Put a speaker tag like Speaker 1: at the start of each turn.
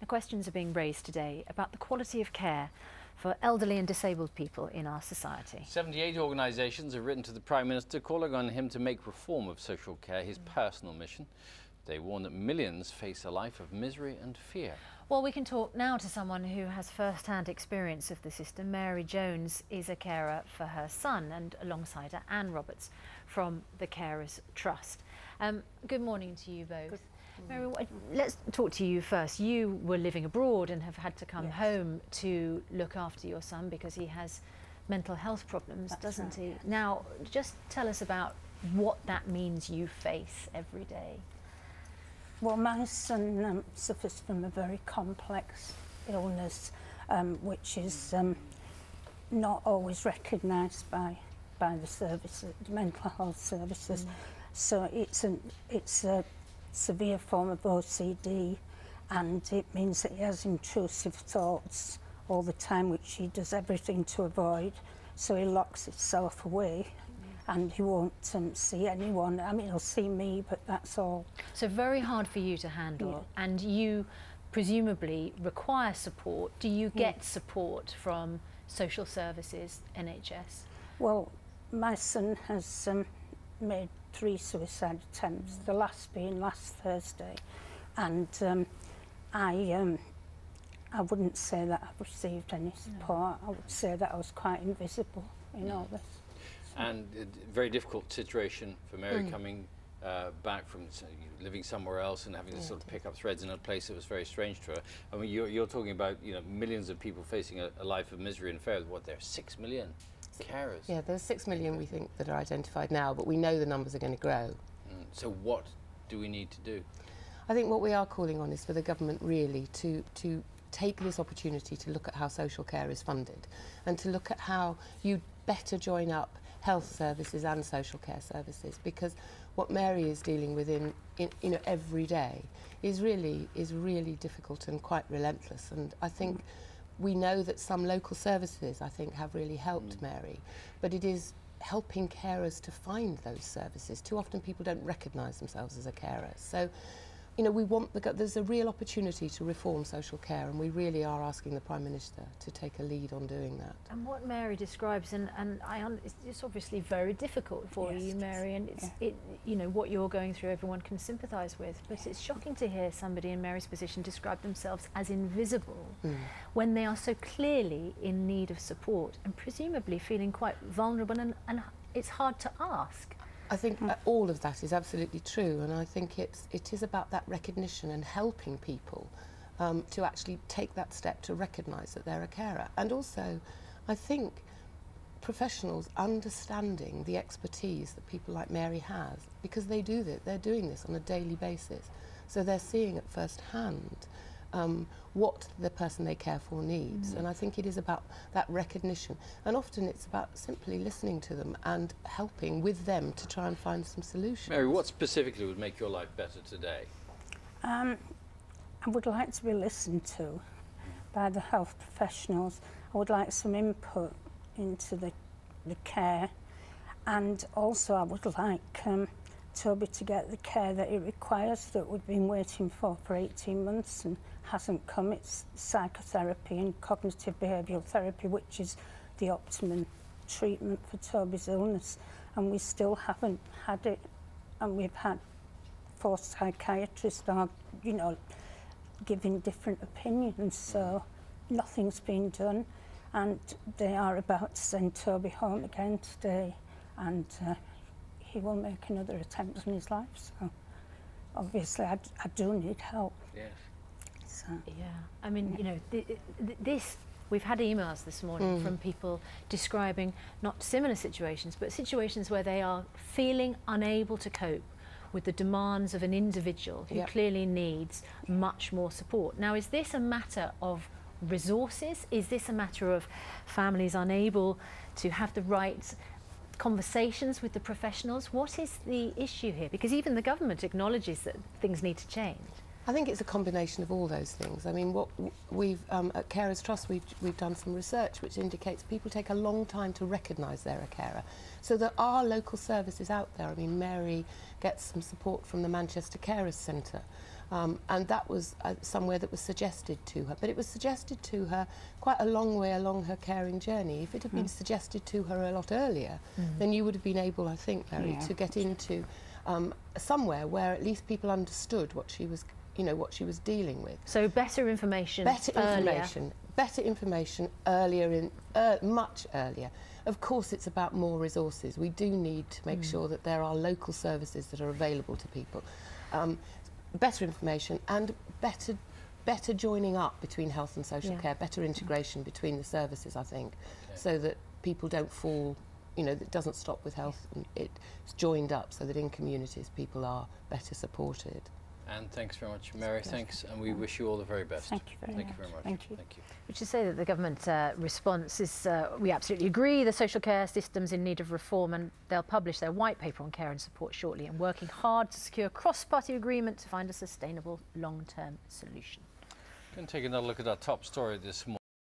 Speaker 1: Questions are being raised today about the quality of care for elderly and disabled people in our society.
Speaker 2: 78 organisations have written to the Prime Minister calling on him to make reform of social care his personal mission. They warn that millions face a life of misery and fear.
Speaker 1: Well, we can talk now to someone who has first-hand experience of the system. Mary Jones is a carer for her son, and alongside her, Anne Roberts from the Carers Trust. Good morning to you both. Mary, let's talk to you first. You were living abroad and have had to come home to look after your son because he has mental health problems, doesn't he? Yes. Now, just tell us about what that means you face every day.
Speaker 3: Well, my son suffers from a very complex illness, which is not always recognised by the services, mental health services. So it's a severe form of OCD, and it means that he has intrusive thoughts all the time, which he does everything to avoid. So he locks himself away. And he won't see anyone. I mean, he'll see me, but that's all.
Speaker 1: So very hard for you to handle. And you presumably require support. Do you get support from social services, NHS?
Speaker 3: Well, my son has made 3 suicide attempts, the last being last Thursday. And I wouldn't say that I've received any support. I would say that I was quite invisible in all this.
Speaker 2: And a very difficult situation for Mary coming back from living somewhere else and having to sort of pick up threads in a place that was very strange to her. I mean, you're talking about, you know, millions of people facing a life of misery and fear. What, there are 6 million carers?
Speaker 4: Yeah, there's 6 million we think that are identified now, but we know the numbers are going to grow.
Speaker 2: So what do we need to do?
Speaker 4: I think what we are calling on is for the government really to take this opportunity to look at how social care is funded and to look at how you better join up health services and social care services, because what Mary is dealing with in you know, every day is really difficult and quite relentless. And I think we know that some local services, I think, have really helped Mary, but it is helping carers to find those services. Too often people don't recognise themselves as a carer. So, you know, there's a real opportunity to reform social care, and we really are asking the Prime Minister to take a lead on doing that.
Speaker 1: And what Mary describes, it's obviously very difficult for you, Mary, and you know, what you're going through, everyone can sympathise with, but it's shocking to hear somebody in Mary's position describe themselves as invisible when they are so clearly in need of support and presumably feeling quite vulnerable, and it's hard to ask.
Speaker 4: I think all of that is absolutely true, and I think it is about that recognition and helping people to actually take that step to recognise that they're a carer. And also, I think professionals understanding the expertise that people like Mary has, because they do that, they're doing this on a daily basis, so they're seeing at first hand what the person they care for needs. And I think it is about that recognition, and often it's about simply listening to them and helping with them to try and find some solutions.
Speaker 2: Mary, what specifically would make your life better today?
Speaker 3: I would like to be listened to by the health professionals. I would like some input into the care, and also I would like Toby to get the care that he requires, that we've been waiting for 18 months and hasn't come. It's psychotherapy and cognitive behavioural therapy, which is the optimum treatment for Toby's illness, and we still haven't had it. And we've had 4 psychiatrists, you know, giving different opinions, so nothing's been done, and they are about to send Toby home again today, and he will make another attempt on his life. So obviously I do need help.
Speaker 2: Yes.
Speaker 3: So,
Speaker 1: yeah, I mean, you know, we've had emails this morning from people describing not similar situations, but situations where they are feeling unable to cope with the demands of an individual who clearly needs much more support. Now, is this a matter of resources? Is this a matter of families unable to have the right conversations with the professionals? What is the issue here? Because even the government acknowledges that things need to change.
Speaker 4: I think it's a combination of all those things. I mean, what we've at Carers Trust, we've done some research which indicates people take a long time to recognise they're a carer. So there are local services out there. I mean, Mary gets some support from the Manchester Carers Centre, And that was somewhere that was suggested to her. But it was suggested to her quite a long way along her caring journey. If it had been suggested to her a lot earlier, then you would have been able, I think, Mary, to get into somewhere where at least people understood what she was, what she was dealing with.
Speaker 1: So better information.
Speaker 4: Better information earlier, much earlier. Of course, it's about more resources. We do need to make sure that there are local services that are available to people. Better information and better joining up between health and social care, better integration between the services, I think, so that people don't fall, it doesn't stop with health, and it's joined up so that in communities people are better supported.
Speaker 2: And thanks very much, Mary. Thanks, and we wish you all the very best.
Speaker 3: Thank you very much.
Speaker 2: Thank you.
Speaker 1: We should say that the government response is, we absolutely agree, the social care system's in need of reform, and they'll publish their white paper on care and support shortly, and working hard to secure cross-party agreement to find a sustainable long-term solution.
Speaker 2: Going to take another look at our top story this morning.